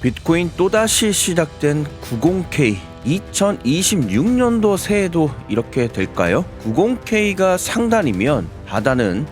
비트코인 또다시 시작된 90K 2026년도 새해도 이렇게 될까요? 90K가 상단이면 하단은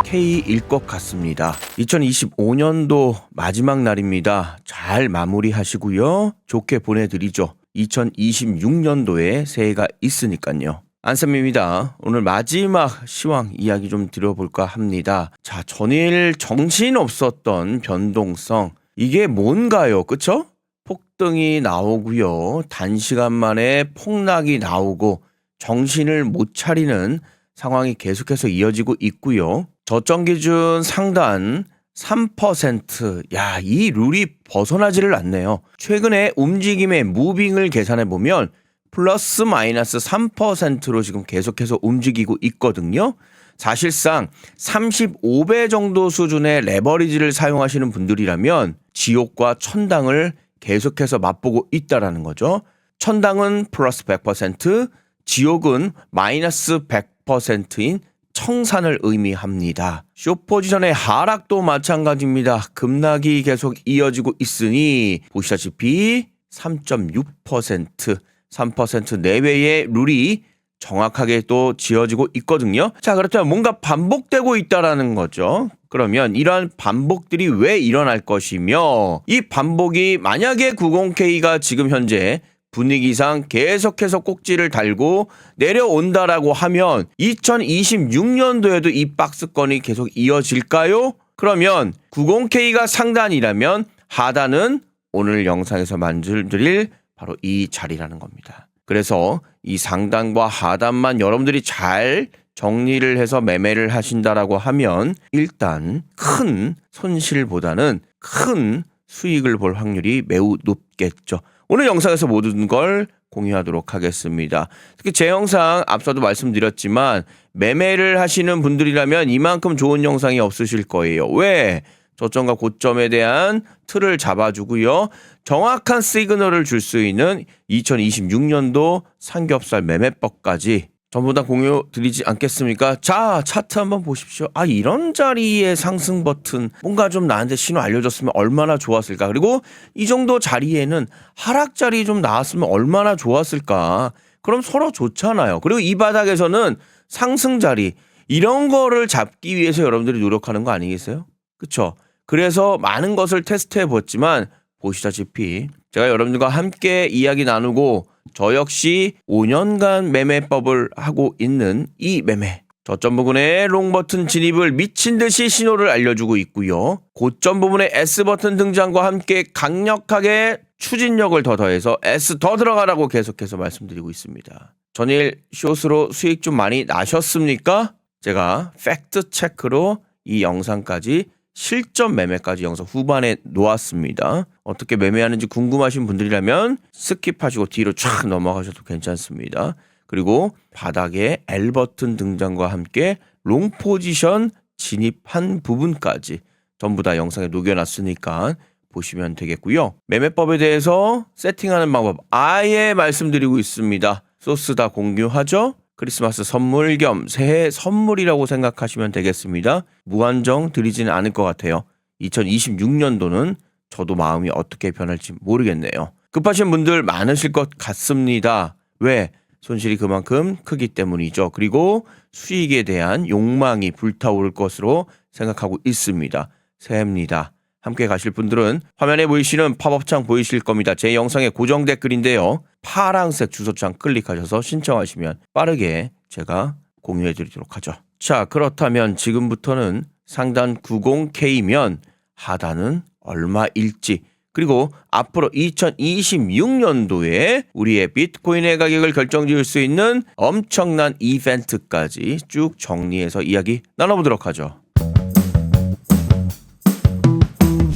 K일 것 같습니다. 2025년도 마지막 날입니다. 잘 마무리하시고요. 좋게 보내드리죠. 2026년도에 새해가 있으니까요. 안쌤입니다. 오늘 마지막 시황 이야기 좀 드려볼까 합니다. 자, 전일 정신없었던 변동성 이게 뭔가요? 그쵸? 폭등이 나오고요. 단시간 만에 폭락이 나오고 정신을 못 차리는 상황이 계속해서 이어지고 있고요. 저점 기준 상단 3%. 야, 이 룰이 벗어나지를 않네요. 최근에 움직임의 무빙을 계산해 보면 플러스 마이너스 3%로 지금 계속해서 움직이고 있거든요. 사실상 35배 정도 수준의 레버리지를 사용하시는 분들이라면 지옥과 천당을 계속해서 맛보고 있다라는 거죠. 천당은 플러스 100%, 지옥은 마이너스 100%인 청산을 의미합니다. 숏포지션의 하락도 마찬가지입니다. 급락이 계속 이어지고 있으니 보시다시피 3.6%, 3% 내외의 룰이 정확하게 또 지어지고 있거든요. 자, 그렇다면 뭔가 반복되고 있다라는 거죠. 그러면 이러한 반복들이 왜 일어날 것이며 이 반복이 만약에 90K가 지금 현재 분위기상 계속해서 꼭지를 달고 내려온다라고 하면 2026년도에도 이 박스권이 계속 이어질까요? 그러면 90K가 상단이라면 하단은 오늘 영상에서 만들어드릴 바로 이 자리라는 겁니다. 그래서 이 상단과 하단만 여러분들이 잘 정리를 해서 매매를 하신다라고 하면 일단 큰 손실보다는 큰 수익을 볼 확률이 매우 높겠죠. 오늘 영상에서 모든 걸 공유하도록 하겠습니다. 특히 제 영상 앞서도 말씀드렸지만 매매를 하시는 분들이라면 이만큼 좋은 영상이 없으실 거예요. 왜? 저점과 고점에 대한 틀을 잡아주고요. 정확한 시그널을 줄 수 있는 2026년도 삼겹살 매매법까지 전부 다 공유 드리지 않겠습니까? 자, 차트 한번 보십시오. 아, 이런 자리에 상승 버튼 뭔가 좀 나한테 신호 알려줬으면 얼마나 좋았을까. 그리고 이 정도 자리에는 하락 자리 좀 나왔으면 얼마나 좋았을까. 그럼 서로 좋잖아요. 그리고 이 바닥에서는 상승 자리 이런 거를 잡기 위해서 여러분들이 노력하는 거 아니겠어요? 그쵸? 그래서 많은 것을 테스트해 봤지만 보시다시피 제가 여러분들과 함께 이야기 나누고 저 역시 5년간 매매법을 하고 있는 이 매매 저점 부분에 롱 버튼 진입을 미친 듯이 신호를 알려주고 있고요. 고점 부분에 S 버튼 등장과 함께 강력하게 추진력을 더 더해서 S 더 들어가라고 계속해서 말씀드리고 있습니다. 전일 숏으로 수익 좀 많이 나셨습니까? 제가 팩트 체크로 이 영상까지 실전 매매까지 영상 후반에 놓았습니다. 어떻게 매매하는지 궁금하신 분들이라면 스킵하시고 뒤로 쫙 넘어가셔도 괜찮습니다. 그리고 바닥에 L 버튼 등장과 함께 롱 포지션 진입한 부분까지 전부 다 영상에 녹여놨으니까 보시면 되겠고요. 매매법에 대해서 세팅하는 방법 아예 말씀드리고 있습니다. 소스 다 공유하죠? 크리스마스 선물 겸 새해 선물이라고 생각하시면 되겠습니다. 무한정 드리지는 않을 것 같아요. 2026년도는 저도 마음이 어떻게 변할지 모르겠네요. 급하신 분들 많으실 것 같습니다. 왜? 손실이 그만큼 크기 때문이죠. 그리고 수익에 대한 욕망이 불타오를 것으로 생각하고 있습니다. 새해입니다. 함께 가실 분들은 화면에 보이시는 팝업창 보이실 겁니다. 제 영상의 고정 댓글인데요. 파란색 주소창 클릭하셔서 신청하시면 빠르게 제가 공유해 드리도록 하죠. 자, 그렇다면 지금부터는 상단 90K면 하단은 얼마일지 그리고 앞으로 2026년도에 우리의 비트코인의 가격을 결정지을 수 있는 엄청난 이벤트까지 쭉 정리해서 이야기 나눠보도록 하죠.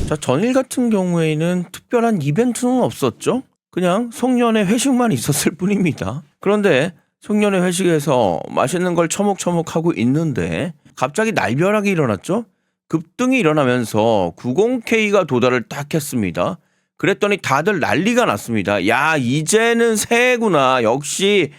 자, 전일 같은 경우에는 특별한 이벤트는 없었죠. 그냥 송년회 회식만 있었을 뿐입니다. 그런데 송년회 회식에서 맛있는 걸 처먹처먹하고 있는데 갑자기 날벼락이 일어났죠. 급등이 일어나면서 90K가 도달을 딱 했습니다. 그랬더니 다들 난리가 났습니다. 야, 이제는 새해구나. 역시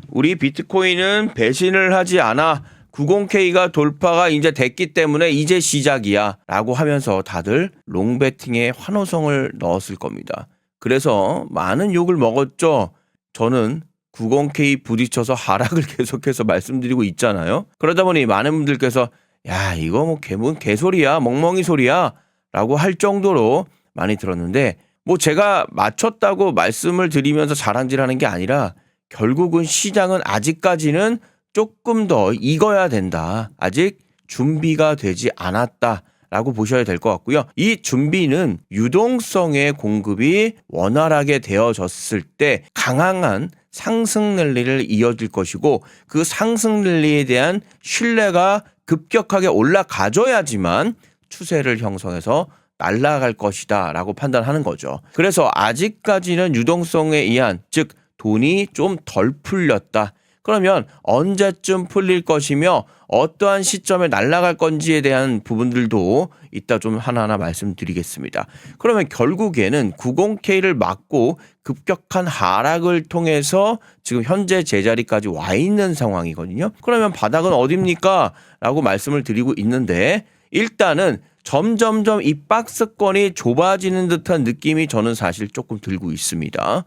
우리 비트코인은 배신을 하지 않아. 90K가 돌파가 이제 됐기 때문에 이제 시작이야 라고 하면서 다들 롱배팅에 환호성을 넣었을 겁니다. 그래서 많은 욕을 먹었죠. 저는 90K 부딪혀서 하락을 계속해서 말씀드리고 있잖아요. 그러다 보니 많은 분들께서 야 이거 뭐 개소리야 멍멍이 소리야 라고 할 정도로 많이 들었는데 뭐 제가 맞췄다고 말씀을 드리면서 자랑질하는 게 아니라 결국은 시장은 아직까지는 조금 더 익어야 된다. 아직 준비가 되지 않았다라고 보셔야 될 것 같고요. 이 준비는 유동성의 공급이 원활하게 되어졌을 때 강한 상승 랠리를 이어질 것이고 그 상승 랠리에 대한 신뢰가 급격하게 올라가줘야지만 추세를 형성해서 날아갈 것이다 라고 판단하는 거죠. 그래서 아직까지는 유동성에 의한 즉 돈이 좀 덜 풀렸다. 그러면 언제쯤 풀릴 것이며 어떠한 시점에 날아갈 건지에 대한 부분들도 이따 좀 하나하나 말씀드리겠습니다. 그러면 결국에는 90K를 막고 급격한 하락을 통해서 지금 현재 제자리까지 와 있는 상황이거든요. 그러면 바닥은 어딥니까? 라고 말씀을 드리고 있는데 일단은 점점점 이 박스권이 좁아지는 듯한 느낌이 저는 사실 조금 들고 있습니다.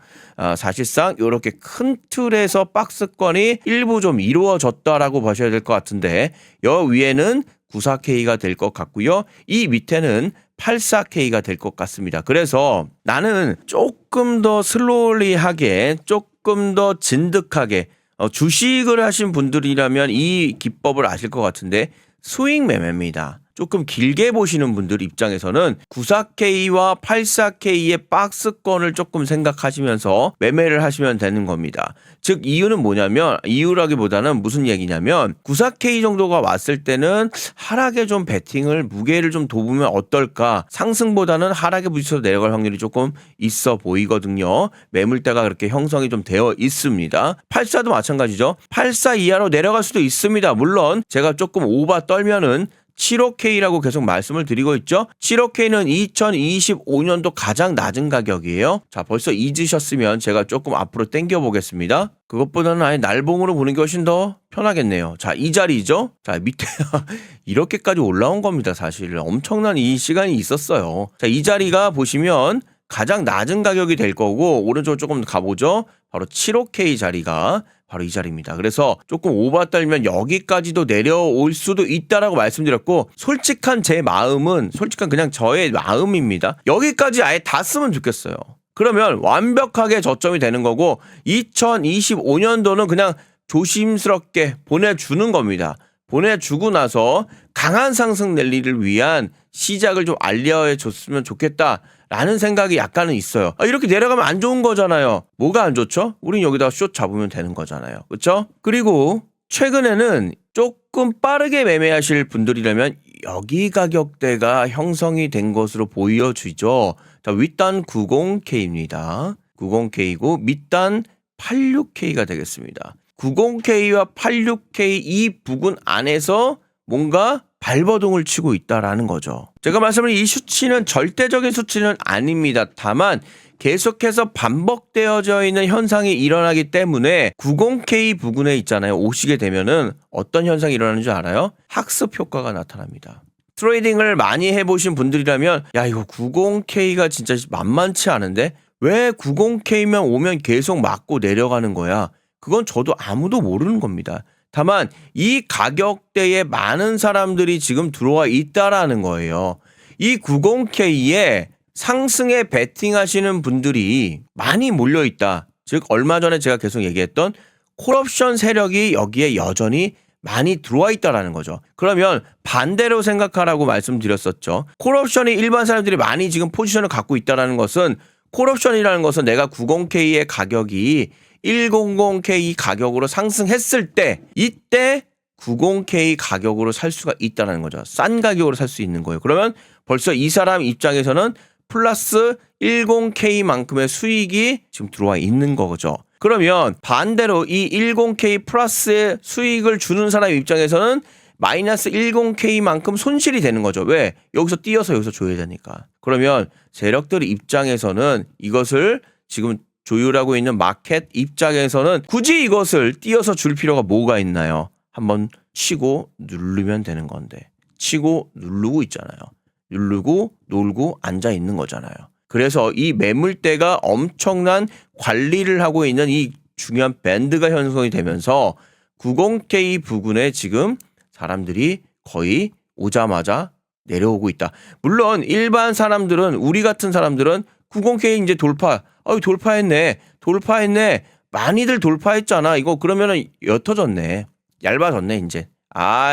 사실상 이렇게 큰 틀에서 박스권이 일부 좀 이루어졌다라고 보셔야 될 것 같은데 여 위에는 94K가 될 것 같고요. 이 밑에는 84K가 될 것 같습니다. 그래서 나는 조금 더 슬로리하게 조금 더 진득하게 주식을 하신 분들이라면 이 기법을 아실 것 같은데 스윙 매매입니다. 조금 길게 보시는 분들 입장에서는 94K와 84K의 박스권을 조금 생각하시면서 매매를 하시면 되는 겁니다. 즉 이유는 뭐냐면 이유라기보다는 무슨 얘기냐면 94K 정도가 왔을 때는 하락에 좀 베팅을 무게를 좀 둬보면 어떨까 상승보다는 하락에 부딪혀서 내려갈 확률이 조금 있어 보이거든요. 매물대가 그렇게 형성이 좀 되어 있습니다. 84도 마찬가지죠. 84 이하로 내려갈 수도 있습니다. 물론 제가 조금 오바 떨면은 75K라고 계속 말씀을 드리고 있죠. 75K는 2025년도 가장 낮은 가격이에요. 자, 벌써 잊으셨으면 제가 조금 앞으로 당겨 보겠습니다. 그것보다는 아예 날봉으로 보는 게 훨씬 더 편하겠네요. 자, 이 자리죠. 자, 밑에 이렇게까지 올라온 겁니다. 사실 엄청난 이 시간이 있었어요. 자, 이 자리가 보시면 가장 낮은 가격이 될 거고 오른쪽으로 조금 가보죠. 바로 75K 자리가 바로 이 자리입니다. 그래서 조금 오바 떨면 여기까지도 내려올 수도 있다라고 말씀드렸고 솔직한 제 마음은 솔직한 그냥 저의 마음입니다. 여기까지 아예 다 쓰면 좋겠어요. 그러면 완벽하게 저점이 되는 거고 2025년도는 그냥 조심스럽게 보내주는 겁니다. 보내주고 나서 강한 상승 랠리를 위한 시작을 좀 알려줬으면 좋겠다라는 생각이 약간은 있어요. 이렇게 내려가면 안 좋은 거잖아요. 뭐가 안 좋죠? 우린 여기다가 숏 잡으면 되는 거잖아요. 그렇죠? 그리고 최근에는 조금 빠르게 매매하실 분들이라면 여기 가격대가 형성이 된 것으로 보여지죠. 자, 윗단 90K입니다. 90K고 밑단 86K가 되겠습니다. 90K와 86K 이 부근 안에서 뭔가 발버둥을 치고 있다라는 거죠. 제가 말씀드린 이 수치는 절대적인 수치는 아닙니다. 다만 계속해서 반복되어져 있는 현상이 일어나기 때문에 90K 부근에 있잖아요. 오시게 되면은 어떤 현상이 일어나는 줄 알아요? 학습 효과가 나타납니다. 트레이딩을 많이 해보신 분들이라면 야 이거 90K가 진짜 만만치 않은데 왜 90K면 오면 계속 맞고 내려가는 거야? 그건 저도 아무도 모르는 겁니다. 다만 이 가격대에 많은 사람들이 지금 들어와 있다라는 거예요. 이 90K에 상승에 베팅하시는 분들이 많이 몰려 있다. 즉 얼마 전에 제가 계속 얘기했던 콜옵션 세력이 여기에 여전히 많이 들어와 있다라는 거죠. 그러면 반대로 생각하라고 말씀드렸었죠. 콜옵션이 일반 사람들이 많이 지금 포지션을 갖고 있다라는 것은 콜옵션이라는 것은 내가 90K의 가격이 100K 가격으로 상승했을 때 이때 90K 가격으로 살 수가 있다는 거죠. 싼 가격으로 살 수 있는 거예요. 그러면 벌써 이 사람 입장에서는 플러스 10K만큼의 수익이 지금 들어와 있는 거죠. 그러면 반대로 이 10K 플러스의 수익을 주는 사람 입장에서는 마이너스 10K만큼 손실이 되는 거죠. 왜? 여기서 띄어서 여기서 줘야 되니까. 그러면 세력들 입장에서는 이것을 지금 조율하고 있는 마켓 입장에서는 굳이 이것을 띄어서 줄 필요가 뭐가 있나요? 한번 치고 누르면 되는 건데 치고 누르고 있잖아요. 누르고 놀고 앉아 있는 거잖아요. 그래서 이 매물대가 엄청난 관리를 하고 있는 이 중요한 밴드가 형성이 되면서 90K 부근에 지금 사람들이 거의 오자마자 내려오고 있다. 물론 일반 사람들은 우리 같은 사람들은 90K 이제 돌파했네. 많이들 돌파했잖아. 이거 그러면은 옅어졌네. 얇아졌네 이제.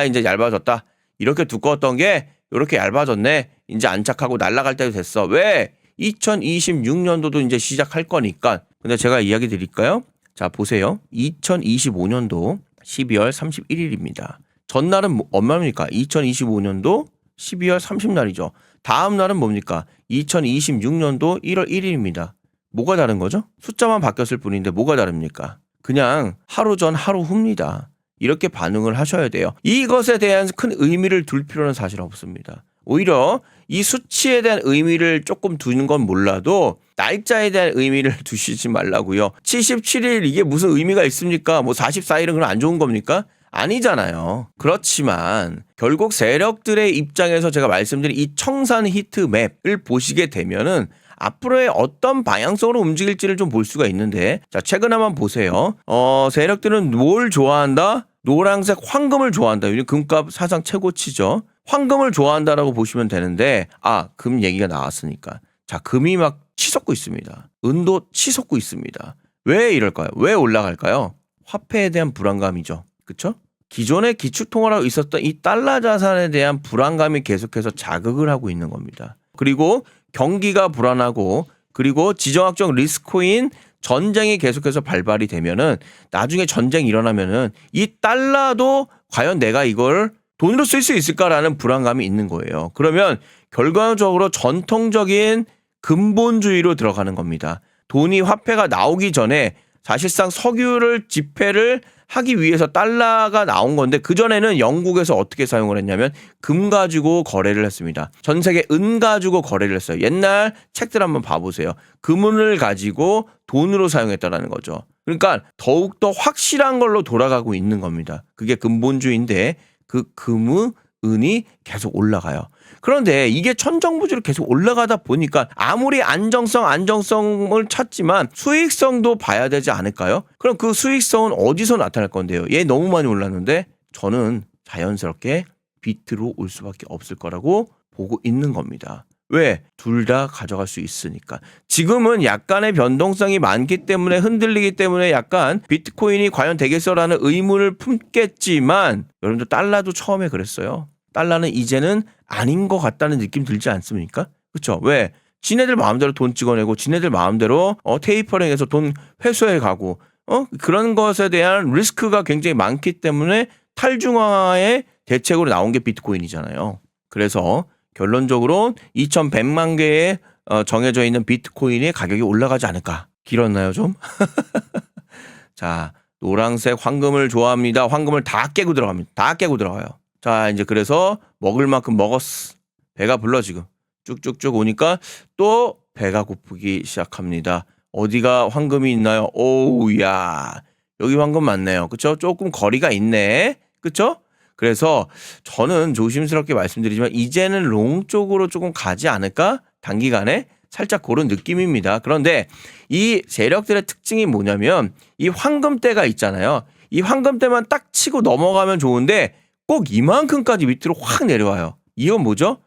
이제 얇아졌다. 이렇게 두꺼웠던 게 이렇게 얇아졌네. 이제 안착하고 날아갈 때도 됐어. 왜? 2026년도도 이제 시작할 거니까. 근데 제가 이야기 드릴까요? 자, 보세요. 2025년도 12월 31일입니다. 전날은 얼마입니까? 2025년도 12월 30날이죠. 다음 날은 뭡니까? 2026년도 1월 1일입니다. 뭐가 다른 거죠? 숫자만 바뀌었을 뿐인데 뭐가 다릅니까? 그냥 하루 전 하루 후입니다. 이렇게 반응을 하셔야 돼요. 이것에 대한 큰 의미를 둘 필요는 사실 없습니다. 오히려 이 수치에 대한 의미를 조금 두는 건 몰라도 날짜에 대한 의미를 두시지 말라고요. 77일 이게 무슨 의미가 있습니까? 뭐 44일은 그럼 안 좋은 겁니까? 아니잖아요. 그렇지만 결국 세력들의 입장에서 제가 말씀드린 이 청산 히트맵을 보시게 되면은 앞으로의 어떤 방향성으로 움직일지를 좀 볼 수가 있는데, 자, 최근 한번 보세요. 세력들은 뭘 좋아한다? 노란색 황금을 좋아한다. 요즘 금값 사상 최고치죠. 황금을 좋아한다라고 보시면 되는데, 금 얘기가 나왔으니까. 자, 금이 막 치솟고 있습니다. 은도 치솟고 있습니다. 왜 이럴까요? 왜 올라갈까요? 화폐에 대한 불안감이죠. 그쵸? 기존의 기축통화라고 있었던 이 달러 자산에 대한 불안감이 계속해서 자극을 하고 있는 겁니다. 그리고 경기가 불안하고 그리고 지정학적 리스크인 전쟁이 계속해서 발발이 되면은 나중에 전쟁이 일어나면은 이 달러도 과연 내가 이걸 돈으로 쓸 수 있을까라는 불안감이 있는 거예요. 그러면 결과적으로 전통적인 근본주의로 들어가는 겁니다. 돈이 화폐가 나오기 전에 사실상 석유를 지폐를 하기 위해서 달러가 나온 건데 그전에는 영국에서 어떻게 사용을 했냐면 금 가지고 거래를 했습니다. 전 세계 은 가지고 거래를 했어요. 옛날 책들 한번 봐보세요. 금은을 가지고 돈으로 사용했다라는 거죠. 그러니까 더욱더 확실한 걸로 돌아가고 있는 겁니다. 그게 근본주의인데 그 금은 은이 계속 올라가요. 그런데 이게 천정부지로 계속 올라가다 보니까 아무리 안정성을 찾지만 수익성도 봐야 되지 않을까요? 그럼 그 수익성은 어디서 나타날 건데요? 얘 너무 많이 올랐는데 저는 자연스럽게 비트로 올 수밖에 없을 거라고 보고 있는 겁니다. 왜? 둘 다 가져갈 수 있으니까. 지금은 약간의 변동성이 많기 때문에 흔들리기 때문에 약간 비트코인이 과연 되겠어라는 의문을 품겠지만 여러분들 달러도 처음에 그랬어요. 달러는 이제는 아닌 것 같다는 느낌 들지 않습니까? 그렇죠? 왜? 지네들 마음대로 돈 찍어내고 지네들 마음대로 테이퍼링해서 돈 회수해 가고 그런 것에 대한 리스크가 굉장히 많기 때문에 탈중화의 대책으로 나온 게 비트코인이잖아요. 그래서 결론적으로 2100만 개의 정해져 있는 비트코인의 가격이 올라가지 않을까? 길었나요 좀? 자, 노란색 황금을 좋아합니다. 황금을 다 깨고 들어갑니다. 다 깨고 들어가요. 자, 이제 그래서 먹을 만큼 먹었어. 배가 불러 지금. 쭉쭉쭉 오니까 또 배가 고프기 시작합니다. 어디가 황금이 있나요? 오우야. 여기 황금 맞네요. 그쵸? 조금 거리가 있네. 그쵸? 그래서 저는 조심스럽게 말씀드리지만 이제는 롱 쪽으로 조금 가지 않을까? 단기간에 살짝 그런 느낌입니다. 그런데 이 세력들의 특징이 뭐냐면 이 황금대가 있잖아요. 이 황금대만 딱 치고 넘어가면 좋은데 꼭 이만큼까지 밑으로 확 내려와요. 이건 뭐죠?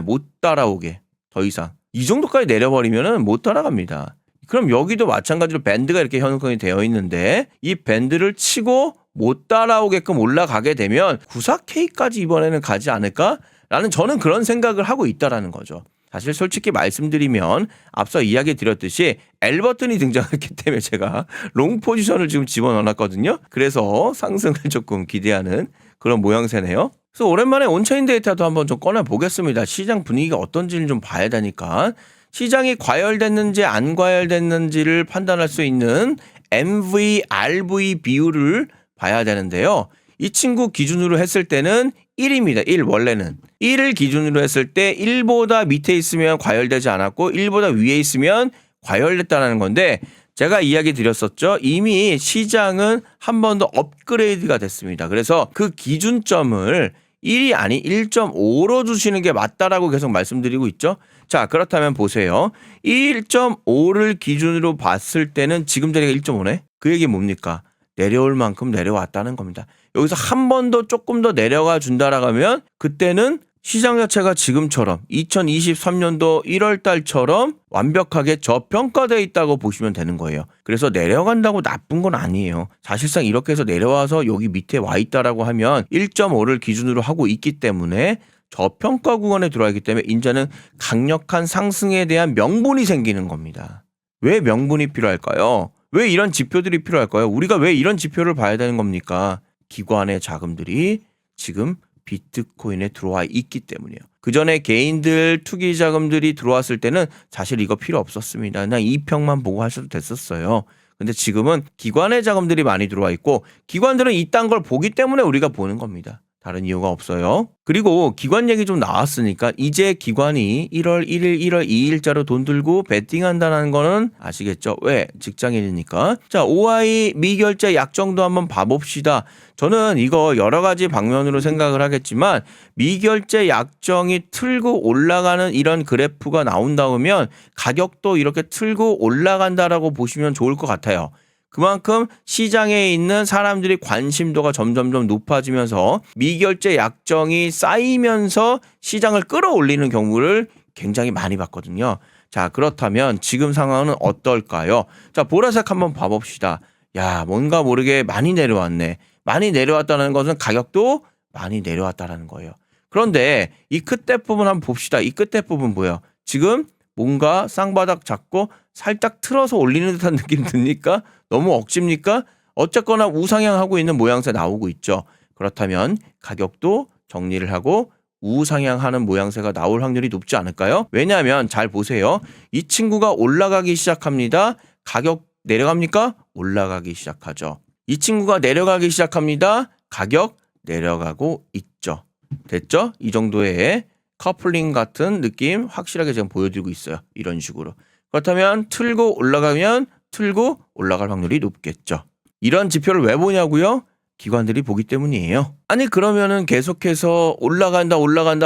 못 따라오게. 더 이상. 이 정도까지 내려버리면 못 따라갑니다. 그럼 여기도 마찬가지로 밴드가 이렇게 형성이 되어 있는데 이 밴드를 치고 못 따라오게끔 올라가게 되면 94K까지 이번에는 가지 않을까라는 저는 그런 생각을 하고 있다라는 거죠. 사실 솔직히 말씀드리면 앞서 이야기 드렸듯이 L 버튼이 등장했기 때문에 제가 롱 포지션을 지금 집어넣어놨거든요. 그래서 상승을 조금 기대하는 그런 모양새네요. 그래서 오랜만에 온체인 데이터도 한번 좀 꺼내보겠습니다. 시장 분위기가 어떤지를 좀 봐야 되니까 시장이 과열됐는지 안 과열됐는지를 판단할 수 있는 MV, RV 비율을 봐야 되는데요. 이 친구 기준으로 했을 때는 1입니다. 1 원래는. 1을 기준으로 했을 때 1보다 밑에 있으면 과열되지 않았고 1보다 위에 있으면 과열됐다는 건데 제가 이야기 드렸었죠. 이미 시장은 한 번 더 업그레이드가 됐습니다. 그래서 그 기준점을 1이 아닌 1.5로 두시는 게 맞다라고 계속 말씀드리고 있죠. 자, 그렇다면 보세요. 1.5를 기준으로 봤을 때는 지금 자리가 1.5네. 그 얘기 뭡니까? 내려올 만큼 내려왔다는 겁니다. 여기서 한 번 더 조금 더 내려가 준다라고 하면 그때는 시장 자체가 지금처럼 2023년도 1월 달처럼 완벽하게 저평가되어 있다고 보시면 되는 거예요. 그래서 내려간다고 나쁜 건 아니에요. 사실상 이렇게 해서 내려와서 여기 밑에 와 있다라고 하면 1.5를 기준으로 하고 있기 때문에 저평가 구간에 들어와 있기 때문에 이제는 강력한 상승에 대한 명분이 생기는 겁니다. 왜 명분이 필요할까요? 왜 이런 지표들이 필요할까요? 우리가 왜 이런 지표를 봐야 되는 겁니까? 기관의 자금들이 지금 비트코인에 들어와 있기 때문이에요. 그 전에 개인들 투기 자금들이 들어왔을 때는 사실 이거 필요 없었습니다. 그냥 2평만 보고 하셔도 됐었어요. 근데 지금은 기관의 자금들이 많이 들어와 있고 기관들은 이딴 걸 보기 때문에 우리가 보는 겁니다. 다른 이유가 없어요. 그리고 기관 얘기 좀 나왔으니까 이제 기관이 1월 1일, 1월 2일자로 돈 들고 베팅한다는 거는 아시겠죠? 왜? 직장인이니까. 자, OI 미결제 약정도 한번 봐봅시다. 저는 이거 여러 가지 방면으로 생각을 하겠지만 미결제 약정이 틀고 올라가는 이런 그래프가 나온다면 가격도 이렇게 틀고 올라간다라고 보시면 좋을 것 같아요. 그만큼 시장에 있는 사람들이 관심도가 점점점 높아지면서 미결제 약정이 쌓이면서 시장을 끌어올리는 경우를 굉장히 많이 봤거든요. 자, 그렇다면 지금 상황은 어떨까요? 자, 보라색 한번 봐봅시다. 야, 뭔가 모르게 많이 내려왔네. 많이 내려왔다는 것은 가격도 많이 내려왔다는 거예요. 그런데 이 끝에 부분 한번 봅시다. 이 끝에 부분 뭐예요? 지금 뭔가 쌍바닥 잡고 살짝 틀어서 올리는 듯한 느낌 듭니까? 너무 억지입니까? 어쨌거나 우상향하고 있는 모양새 나오고 있죠. 그렇다면 가격도 정리를 하고 우상향하는 모양새가 나올 확률이 높지 않을까요? 왜냐하면 잘 보세요. 이 친구가 올라가기 시작합니다. 가격 내려갑니까? 올라가기 시작하죠. 이 친구가 내려가기 시작합니다. 가격 내려가고 있죠. 됐죠? 이 정도의 커플링 같은 느낌 확실하게 지금 보여드리고 있어요. 이런 식으로. 그렇다면 틀고 올라가면 틀고 올라갈 확률이 높겠죠. 이런 지표를 왜 보냐고요? 기관들이 보기 때문이에요. 아니 그러면은 계속해서 올라간다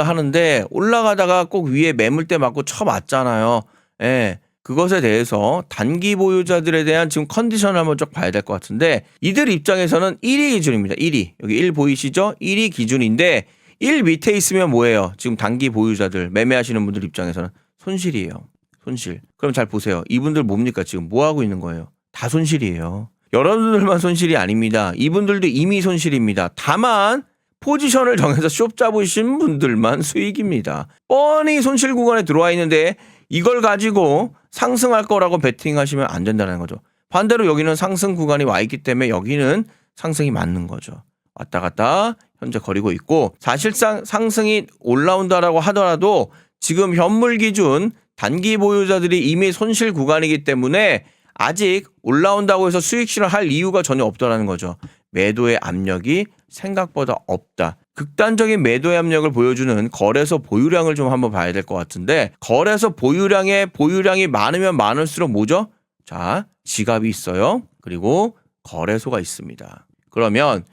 하는데 올라가다가 꼭 위에 매물대 맞고 쳐맞잖아요. 예. 그것에 대해서 단기 보유자들에 대한 지금 컨디션을 한번 쭉 봐야 될 것 같은데 이들 입장에서는 1위 기준입니다. 1위. 여기 1 보이시죠? 1위 기준인데 1 밑에 있으면 뭐예요? 지금 단기 보유자들 매매하시는 분들 입장에서는 손실이에요. 손실. 그럼 잘 보세요. 이분들 뭡니까? 지금 뭐 하고 있는 거예요? 다 손실이에요. 여러분들만 손실이 아닙니다. 이분들도 이미 손실입니다. 다만 포지션을 정해서 숍 잡으신 분들만 수익입니다. 뻔히 손실 구간에 들어와 있는데 이걸 가지고 상승할 거라고 베팅하시면 안 된다는 거죠. 반대로 여기는 상승 구간이 와 있기 때문에 여기는 상승이 맞는 거죠. 왔다 갔다 현재 거리고 있고 사실상 상승이 올라온다라고 하더라도 지금 현물 기준 단기 보유자들이 이미 손실 구간이기 때문에 아직 올라온다고 해서 수익 실현할 이유가 전혀 없다라는 거죠. 매도의 압력이 생각보다 없다. 극단적인 매도의 압력을 보여주는 거래소 보유량을 좀 한번 봐야 될 것 같은데 거래소 보유량이 많으면 많을수록 뭐죠? 자, 지갑이 있어요. 그리고 거래소가 있습니다. 그러면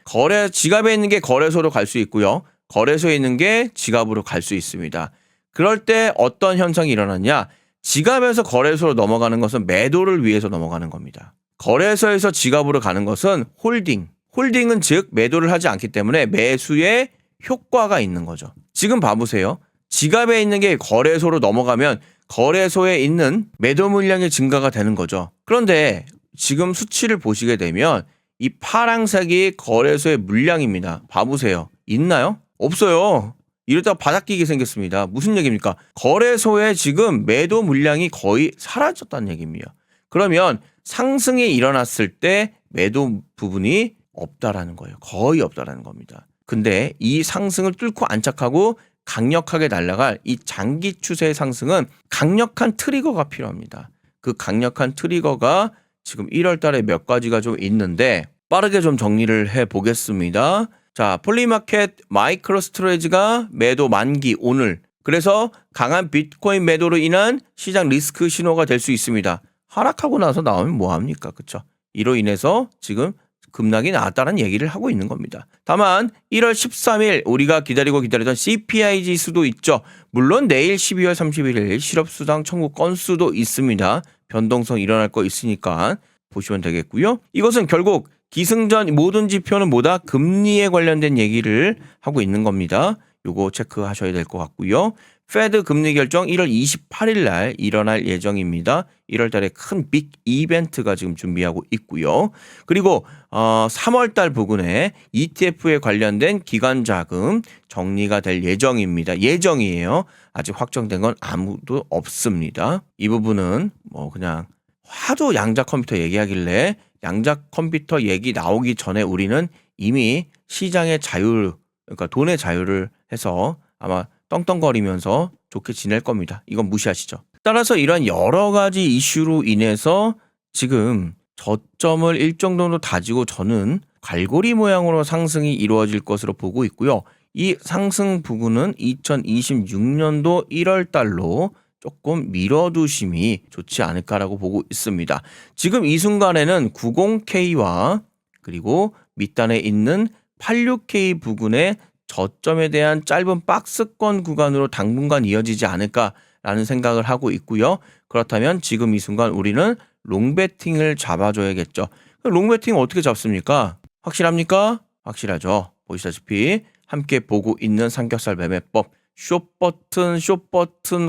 지갑에 있는 게 거래소로 갈 수 있고요. 거래소에 있는 게 지갑으로 갈 수 있습니다. 그럴 때 어떤 현상이 일어났냐? 지갑에서 거래소로 넘어가는 것은 매도를 위해서 넘어가는 겁니다. 거래소에서 지갑으로 가는 것은 홀딩. 홀딩은 즉 매도를 하지 않기 때문에 매수에 효과가 있는 거죠. 지금 봐보세요. 지갑에 있는 게 거래소로 넘어가면 거래소에 있는 매도 물량의 증가가 되는 거죠. 그런데 지금 수치를 보시게 되면 이 파란색이 거래소의 물량입니다. 봐보세요. 있나요? 없어요. 이러다가 바닥끼게 생겼습니다. 무슨 얘기입니까? 거래소에 지금 매도 물량이 거의 사라졌다는 얘기입니다. 그러면 상승이 일어났을 때 매도 부분이 없다라는 거예요. 거의 없다라는 겁니다. 근데 이 상승을 뚫고 안착하고 강력하게 날아갈 이 장기 추세의 상승은 강력한 트리거가 필요합니다. 그 강력한 트리거가 지금 1월 달에 몇 가지가 좀 있는데 빠르게 좀 정리를 해 보겠습니다. 자, 폴리마켓 마이크로 스토리지가 매도 만기 오늘. 그래서 강한 비트코인 매도로 인한 시장 리스크 신호가 될 수 있습니다. 하락하고 나서 나오면 뭐합니까? 그쵸? 이로 인해서 지금 급락이 나왔다는 얘기를 하고 있는 겁니다. 다만 1월 13일 우리가 기다리던 CPI 지수도 있죠. 물론 내일 12월 31일 실업수당 청구 건수도 있습니다. 변동성 일어날 거 있으니까 보시면 되겠고요. 이것은 결국 기승전 모든 지표는 뭐다? 금리에 관련된 얘기를 하고 있는 겁니다. 요거 체크하셔야 될 것 같고요. 페드 금리 결정 1월 28일 날 일어날 예정입니다. 1월 달에 큰 빅 이벤트가 지금 준비하고 있고요. 그리고 3월 달 부근에 ETF에 관련된 기관 자금 정리가 될 예정입니다. 예정이에요. 아직 확정된 건 아무도 없습니다. 이 부분은 뭐 그냥 하도 양자 컴퓨터 얘기하길래 양자 컴퓨터 얘기 나오기 전에 우리는 이미 시장의 자유, 그러니까 돈의 자유를 해서 아마 떵떵거리면서 좋게 지낼 겁니다. 이건 무시하시죠. 따라서 이런 여러 가지 이슈로 인해서 지금 저점을 일정 정도 다지고 저는 갈고리 모양으로 상승이 이루어질 것으로 보고 있고요. 이 상승 부분은 2026년도 1월 달로 조금 미뤄두심이 좋지 않을까라고 보고 있습니다. 지금 이 순간에는 90K와 그리고 밑단에 있는 86K 부근의 저점에 대한 짧은 박스권 구간으로 당분간 이어지지 않을까라는 생각을 하고 있고요. 그렇다면 지금 이 순간 우리는 롱배팅을 잡아줘야겠죠. 롱배팅 어떻게 잡습니까? 확실합니까? 확실하죠. 보시다시피 함께 보고 있는 삼겹살 매매법 숏버튼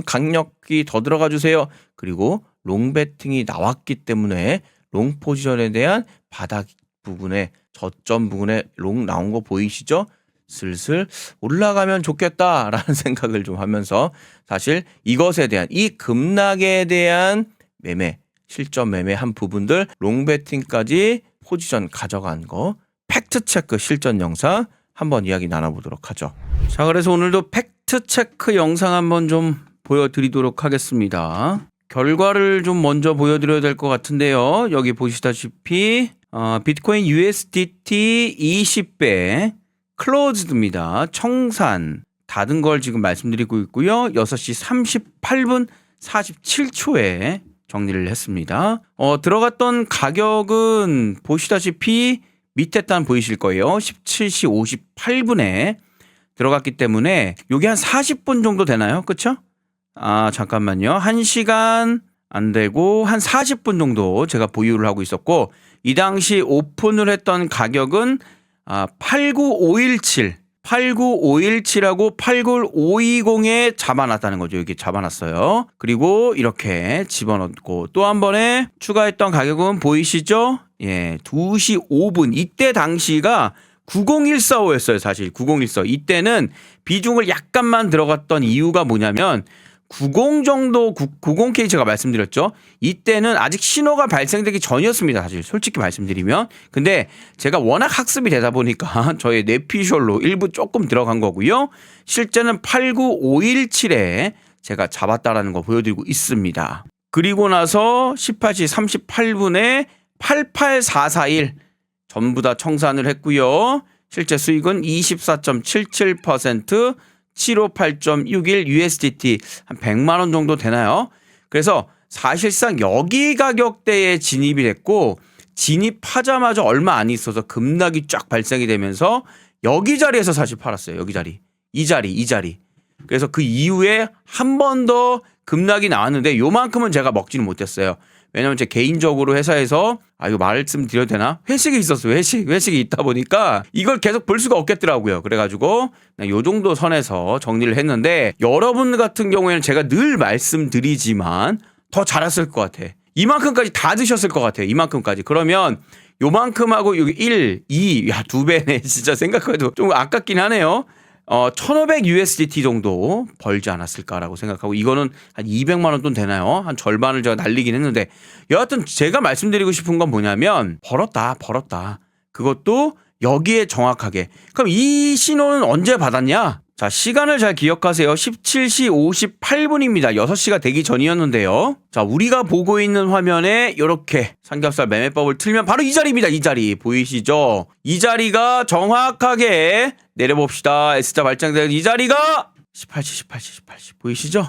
강력히 더 들어가 주세요. 그리고 롱배팅이 나왔기 때문에 롱 포지션에 대한 바닥 부분에 저점 부분에 롱 나온 거 보이시죠? 슬슬 올라가면 좋겠다라는 생각을 좀 하면서 사실 이것에 대한 이 급락에 대한 매매, 실점 매매한 부분들 롱배팅까지 포지션 가져간 거 팩트체크 실전 영상 한번 이야기 나눠보도록 하죠. 자, 그래서 오늘도 팩트체크 영상 한번 좀 보여드리도록 하겠습니다. 결과를 좀 먼저 보여드려야 될 것 같은데요. 여기 보시다시피 비트코인 USDT 20배 클로즈드입니다. 청산 닫은 걸 지금 말씀드리고 있고요. 6시 38분 47초에 정리를 했습니다. 들어갔던 가격은 보시다시피 밑에 단 보이실 거예요. 17시 58분에 들어갔기 때문에 요게 한 40분 정도 되나요? 그쵸? 잠깐만요. 1시간 안 되고 한 40분 정도 제가 보유를 하고 있었고 이 당시 오픈을 했던 가격은 89517하고 89520에 잡아놨다는 거죠. 여기 잡아놨어요. 그리고 이렇게 집어넣고 또 한 번에 추가했던 가격은 보이시죠? 예, 2시 5분. 이때 당시가 90145였어요. 사실 9014. 이때는 비중을 약간만 들어갔던 이유가 뭐냐면 90 정도 90K 제가 말씀드렸죠. 이때는 아직 신호가 발생되기 전이었습니다. 사실 솔직히 말씀드리면. 근데 제가 워낙 학습이 되다 보니까 저의 뇌피셜로 일부 조금 들어간 거고요. 실제는 89517에 제가 잡았다라는 거 보여드리고 있습니다. 그리고 나서 18시 38분에 88441 전부 다 청산을 했고요. 실제 수익은 24.77%, 758.61 USDT 한 100만 원 정도 되나요? 그래서 사실상 여기 가격대에 진입이 됐고 진입하자마자 얼마 안 있어서 급락이 쫙 발생이 되면서 여기 자리에서 사실 팔았어요. 여기 자리. 이 자리. 그래서 그 이후에 한 번 더 급락이 나왔는데 요만큼은 제가 먹지는 못했어요. 왜냐면 제 개인적으로 회사에서 이거 말씀드려도 되나? 회식이 있었어요. 회식이 있다 보니까 이걸 계속 볼 수가 없겠더라고요. 그래가지고 요 정도 선에서 정리를 했는데 여러분 같은 경우에는 제가 늘 말씀드리지만 더 잘했을 것 같아. 이만큼까지 다 드셨을 것 같아요. 이만큼까지. 그러면 요만큼하고 여기 1, 2, 야, 2배네. 진짜 생각해도 좀 아깝긴 하네요. 1500 USDT 정도 벌지 않았을까라고 생각하고 이거는 한 200만 원 돈 되나요? 한 절반을 제가 날리긴 했는데 여하튼 제가 말씀드리고 싶은 건 뭐냐면 벌었다. 그것도 여기에 정확하게. 그럼 이 신호는 언제 받았냐? 자, 시간을 잘 기억하세요. 17시 58분입니다. 6시가 되기 전이었는데요. 자, 우리가 보고 있는 화면에 이렇게 삼겹살 매매법을 틀면 바로 이 자리입니다. 이 자리 보이시죠? 이 자리가 정확하게 내려봅시다. S자 발장된 이 자리가 18시 보이시죠?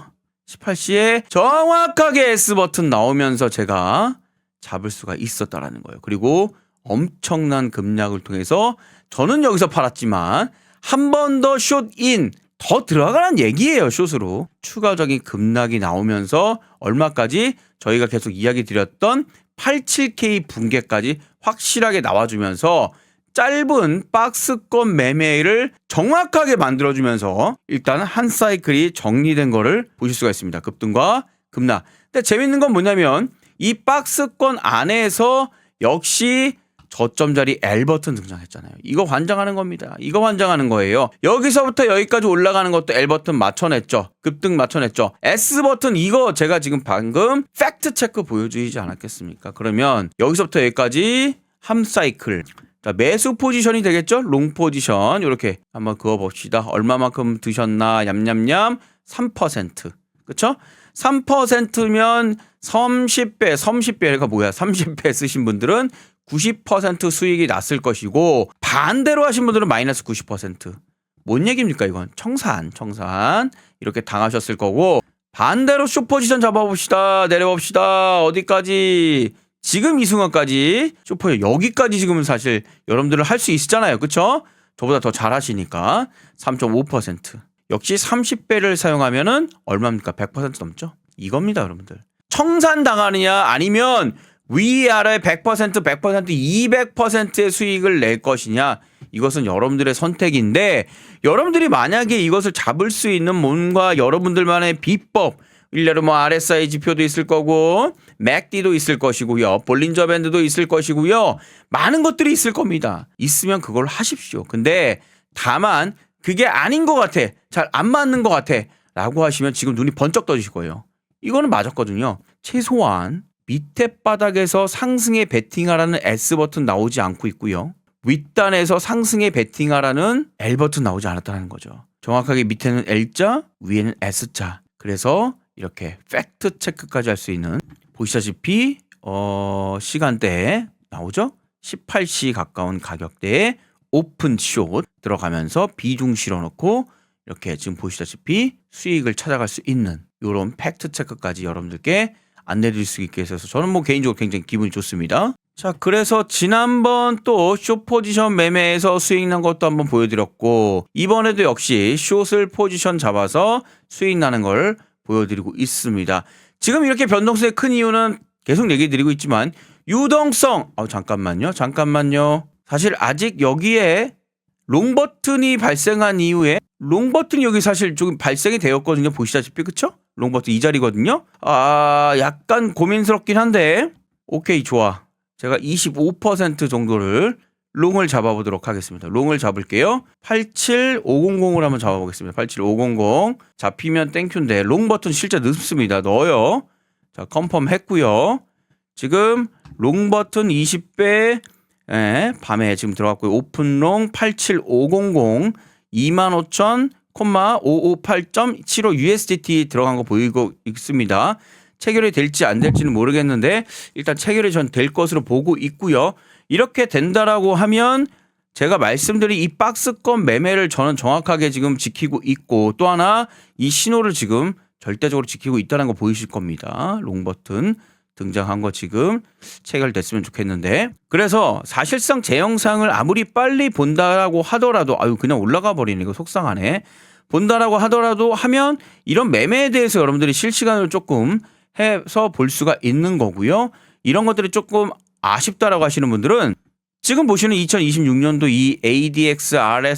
18시에 정확하게 S버튼 나오면서 제가 잡을 수가 있었다라는 거예요. 그리고 엄청난 급락을 통해서 저는 여기서 팔았지만 한 번 더 숏인 더 들어가라는 얘기예요. 숏으로 추가적인 급락이 나오면서 얼마까지 저희가 계속 이야기 드렸던 87K 붕괴까지 확실하게 나와주면서 짧은 박스권 매매를 정확하게 만들어주면서 일단 한 사이클이 정리된 거를 보실 수가 있습니다. 급등과 급락. 근데 재밌는 건 뭐냐면 이 박스권 안에서 역시 저점 자리 L 버튼 등장했잖아요. 이거 환장하는 겁니다. 이거 환장하는 거예요. 여기서부터 여기까지 올라가는 것도 L 버튼 맞춰냈죠. 급등 맞춰냈죠. S 버튼 이거 제가 지금 방금 팩트 체크 보여주지 않았겠습니까? 그러면 여기서부터 여기까지 한 사이클. 자, 매수 포지션이 되겠죠? 롱 포지션 이렇게 한번 그어봅시다. 얼마만큼 드셨나 냠냠냠 3%. 그쵸? 3%면 30배가 뭐야? 30배 쓰신 분들은 90% 수익이 났을 것이고 반대로 하신 분들은 마이너스 90%. 뭔 얘기입니까 이건? 청산 이렇게 당하셨을 거고 반대로 숏포지션 잡아봅시다. 내려봅시다. 어디까지? 지금 이 순간까지 숏포지션 여기까지 지금은 사실 여러분들은 할 수 있잖아요. 그쵸? 저보다 더 잘하시니까 3.5%. 역시 30배를 사용하면은 얼마입니까? 100% 넘죠? 이겁니다 여러분들. 청산 당하느냐 아니면 위아래 100%, 200%의 수익을 낼 것이냐 이것은 여러분들의 선택인데 여러분들이 만약에 이것을 잡을 수 있는 뭔가 여러분들만의 비법 일례로 뭐 RSI 지표도 있을 거고 MACD도 있을 것이고요. 볼린저 밴드도 있을 것이고요. 많은 것들이 있을 겁니다. 있으면 그걸 하십시오. 근데 다만 그게 아닌 것 같아. 잘 안 맞는 것 같아. 라고 하시면 지금 눈이 번쩍 떠지실 거예요. 이거는 맞았거든요. 최소한 밑에 바닥에서 상승에 베팅하라는 S버튼 나오지 않고 있고요. 윗단에서 상승에 베팅하라는 L버튼 나오지 않았다는 거죠. 정확하게 밑에는 L자, 위에는 S자. 그래서 이렇게 팩트 체크까지 할 수 있는 보시다시피 시간대에 나오죠. 18시 가까운 가격대에 오픈 숏 들어가면서 비중 실어놓고 이렇게 지금 보시다시피 수익을 찾아갈 수 있는 이런 팩트 체크까지 여러분들께 안내드릴 수 있게 해서 저는 뭐 개인적으로 굉장히 기분이 좋습니다. 자, 그래서 지난번 또 숏 포지션 매매에서 수익 난 것도 한번 보여드렸고 이번에도 역시 숏을 포지션 잡아서 수익 나는 걸 보여드리고 있습니다. 지금 이렇게 변동성이 큰 이유는 계속 얘기 드리고 있지만 유동성 잠깐만요. 사실 아직 여기에 롱 버튼이 발생한 이후에 롱 버튼이 여기 사실 좀 발생이 되었거든요. 보시다시피 그쵸? 롱 버튼 이 자리거든요. 약간 고민스럽긴 한데 오케이 좋아. 제가 25% 정도를 롱을 잡아보도록 하겠습니다. 롱을 잡을게요. 87500을 한번 잡아보겠습니다. 87500 잡히면 땡큐인데 롱 버튼 실제 늦습니다. 넣어요. 자 컨펌 했고요. 지금 롱 버튼 20배 밤에 지금 들어갔고요. 오픈롱 87500 25,000,558.75 USDT 들어간 거 보이고 있습니다. 체결이 될지 안 될지는 모르겠는데 일단 체결이 전 될 것으로 보고 있고요. 이렇게 된다라고 하면 제가 말씀드린 이 박스권 매매를 저는 정확하게 지금 지키고 있고 또 하나 이 신호를 지금 절대적으로 지키고 있다는 거 보이실 겁니다. 롱 버튼 등장한 거 지금 체결됐으면 좋겠는데 그래서 사실상 제 영상을 아무리 빨리 본다라고 하더라도 그냥 올라가 버리네 이거 속상하네. 본다라고 하더라도 하면 이런 매매에 대해서 여러분들이 실시간으로 조금 해서 볼 수가 있는 거고요. 이런 것들이 조금 아쉽다라고 하시는 분들은 지금 보시는 2026년도 이 ADX,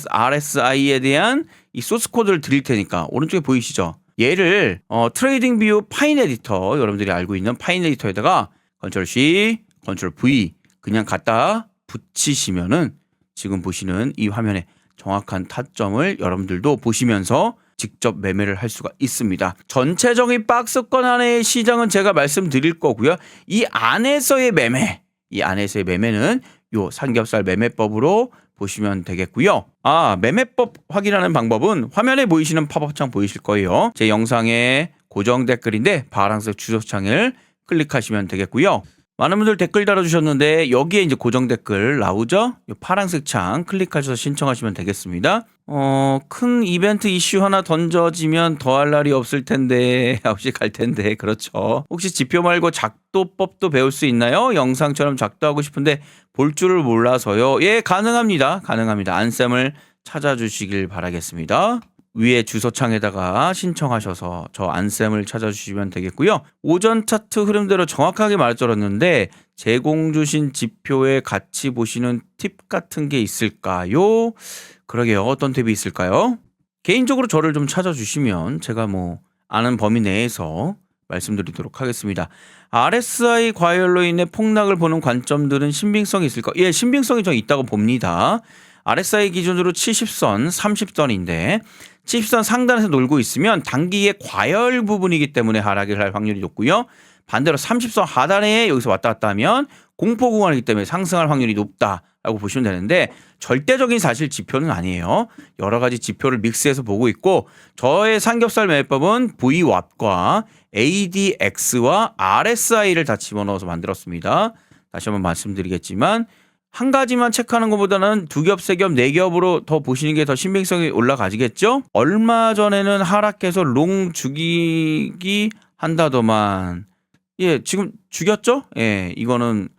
RSI에 대한 이 소스 코드를 드릴 테니까 오른쪽에 보이시죠? 얘를 트레이딩 뷰 파인 에디터 여러분들이 알고 있는 파인 에디터에다가 컨트롤 C, 컨트롤 V 그냥 갖다 붙이시면은 지금 보시는 이 화면에 정확한 타점을 여러분들도 보시면서 직접 매매를 할 수가 있습니다. 전체적인 박스권 안의 시장은 제가 말씀드릴 거고요. 이 안에서의 매매는 요 삼겹살 매매법으로 보시면 되겠고요. 매매법 확인하는 방법은 화면에 보이시는 팝업창 보이실 거예요. 제 영상에 고정 댓글인데 파란색 주소창을 클릭하시면 되겠고요. 많은 분들 댓글 달아주셨는데 여기에 이제 고정 댓글 나오죠? 이 파란색 창 클릭하셔서 신청하시면 되겠습니다. 큰 이벤트 이슈 하나 던져지면 더할 날이 없을 텐데, 없이 갈 텐데, 그렇죠. 혹시 지표 말고 작도법도 배울 수 있나요? 영상처럼 작도하고 싶은데 볼 줄을 몰라서요. 예, 가능합니다. 가능합니다. 안쌤을 찾아주시길 바라겠습니다. 위에 주소창에다가 신청하셔서 저 안쌤을 찾아주시면 되겠고요. 오전 차트 흐름대로 정확하게 말해드렸는데 제공 주신 지표에 같이 보시는 팁 같은 게 있을까요? 그러게요. 어떤 팁이 있을까요? 개인적으로 저를 좀 찾아주시면 제가 뭐 아는 범위 내에서 말씀드리도록 하겠습니다. RSI 과열로 인해 폭락을 보는 관점들은 신빙성이 있을까? 예, 신빙성이 좀 있다고 봅니다. RSI 기준으로 70선, 30선인데 70선 상단에서 놀고 있으면 단기의 과열 부분이기 때문에 하락을 할 확률이 높고요. 반대로 30선 하단에 여기서 왔다 갔다 하면 공포 구간이기 때문에 상승할 확률이 높다라고 보시면 되는데 절대적인 사실 지표는 아니에요. 여러 가지 지표를 믹스해서 보고 있고 저의 삼겹살 매매법은 VWAP과 ADX와 RSI를 다 집어넣어서 만들었습니다. 다시 한번 말씀드리겠지만 한 가지만 체크하는 것보다는 두 겹, 세 겹, 네 겹으로 더 보시는 게 더 신빙성이 올라가지겠죠? 얼마 전에는 하락해서 롱 죽이기 한다더만 예, 지금 죽였죠? 예, 이거는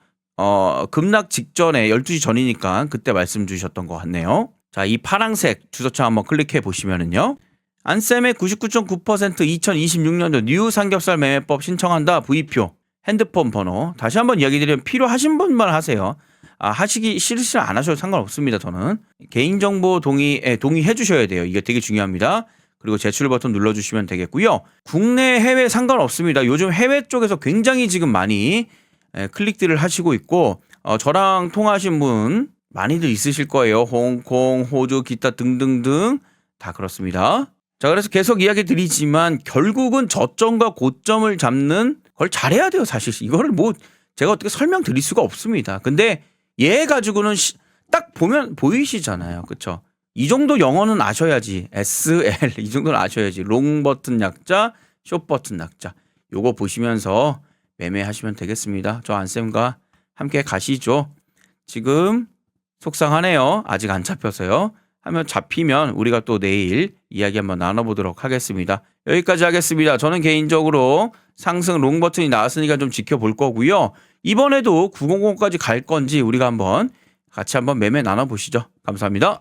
급락 직전에 12시 전이니까 그때 말씀 주셨던 것 같네요. 자, 이 파란색 주소창 한번 클릭해 보시면은요. 안쌤의 99.9% 2026년도 뉴 삼겹살 매매법 신청한다 V표 핸드폰 번호 다시 한번 이야기 드리면 필요하신 분만 하세요. 하시기 싫으시면 안 하셔도 상관없습니다. 저는 개인정보 동의해 주셔야 돼요. 이게 되게 중요합니다. 그리고 제출 버튼 눌러주시면 되겠고요. 국내 해외 상관없습니다. 요즘 해외 쪽에서 굉장히 지금 많이 클릭들을 하시고 있고 저랑 통화하신 분 많이들 있으실 거예요. 홍콩, 호주, 기타 등등등 다 그렇습니다. 자, 그래서 계속 이야기 드리지만 결국은 저점과 고점을 잡는 걸 잘해야 돼요. 사실 이거를 뭐 제가 어떻게 설명드릴 수가 없습니다. 근데 얘 가지고는 딱 보면 보이시잖아요. 그렇죠? 이 정도 영어는 아셔야지. SL 이 정도는 아셔야지. 롱 버튼 약자, 숏 버튼 약자. 요거 보시면서 매매하시면 되겠습니다. 저 안쌤과 함께 가시죠. 지금 속상하네요. 아직 안 잡혀서요. 하면 잡히면 우리가 또 내일 이야기 한번 나눠보도록 하겠습니다. 여기까지 하겠습니다. 저는 개인적으로 상승 롱 버튼이 나왔으니까 좀 지켜볼 거고요. 이번에도 900까지 갈 건지 우리가 한번 같이 한번 매매 나눠보시죠. 감사합니다.